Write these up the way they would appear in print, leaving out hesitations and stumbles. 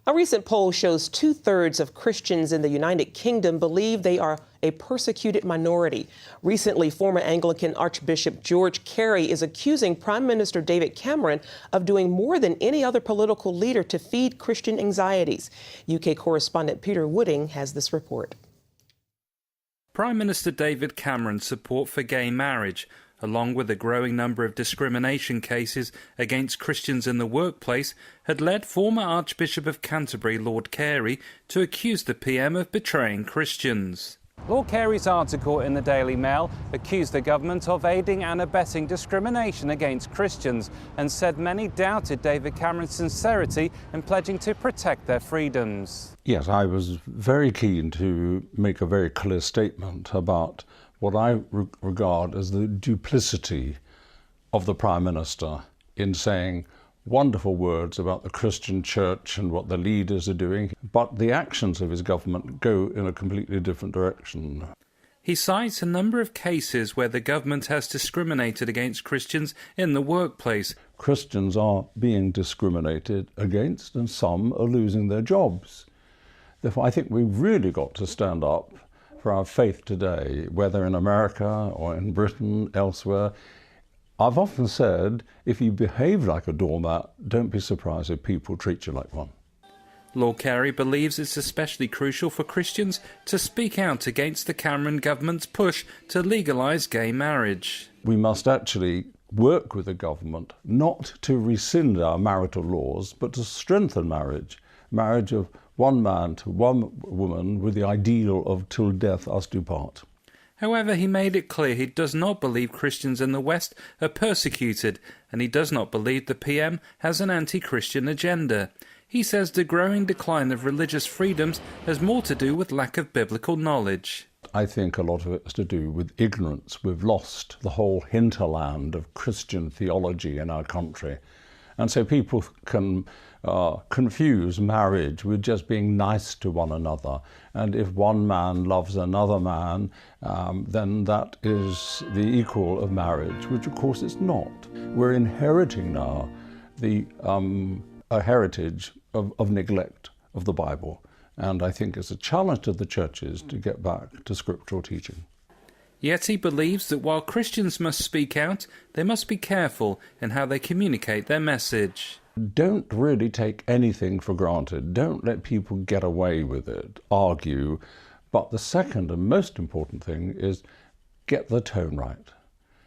A recent poll shows 2/3 of Christians in the United Kingdom believe they are a persecuted minority. Recently, former Anglican Archbishop George Carey is accusing Prime Minister David Cameron of doing more than any other political leader to feed Christian anxieties. UK correspondent Peter Wooding has this report. Prime Minister David Cameron's support for gay marriage, along with a growing number of discrimination cases against Christians in the workplace, had led former Archbishop of Canterbury Lord Carey to accuse the PM of betraying Christians. Lord Carey's article in the Daily Mail accused the government of aiding and abetting discrimination against Christians and said many doubted David Cameron's sincerity in pledging to protect their freedoms. Yes, I was very keen to make a very clear statement about what I regard as the duplicity of the Prime Minister in saying wonderful words about the Christian church and what the leaders are doing, but the actions of his government go in a completely different direction. He cites a number of cases where the government has discriminated against Christians in the workplace. Christians are being discriminated against and some are losing their jobs. Therefore, I think we've really got to stand up for our faith today, whether in America or in Britain, elsewhere. I've often said, if you behave like a doormat, don't be surprised if people treat you like one. Lord Carey believes it's especially crucial for Christians to speak out against the Cameron government's push to legalise gay marriage. We must actually work with the government not to rescind our marital laws, but to strengthen marriage of one man to one woman with the ideal of till death us do part. However, he made it clear he does not believe Christians in the West are persecuted, and he does not believe the PM has an anti-Christian agenda. He says the growing decline of religious freedoms has more to do with lack of biblical knowledge. I think a lot of it has to do with ignorance. We've lost the whole hinterland of Christian theology in our country. And so people can confuse marriage with just being nice to one another. And if one man loves another man, then that is the equal of marriage, which of course it's not. We're inheriting now a heritage of neglect of the Bible. And I think it's a challenge to the churches to get back to scriptural teaching. Yet he believes that while Christians must speak out, they must be careful in how they communicate their message. Don't really take anything for granted. Don't let people get away with it, argue. But the second and most important thing is get the tone right.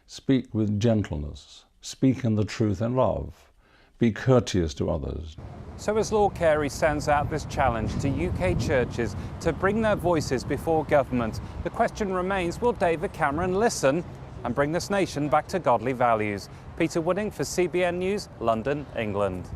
Speak with gentleness. Speak in the truth and love. Be courteous to others. So as Lord Carey sends out this challenge to UK churches to bring their voices before government, the question remains, will David Cameron listen and bring this nation back to godly values? Peter Wooding for CBN News, London, England.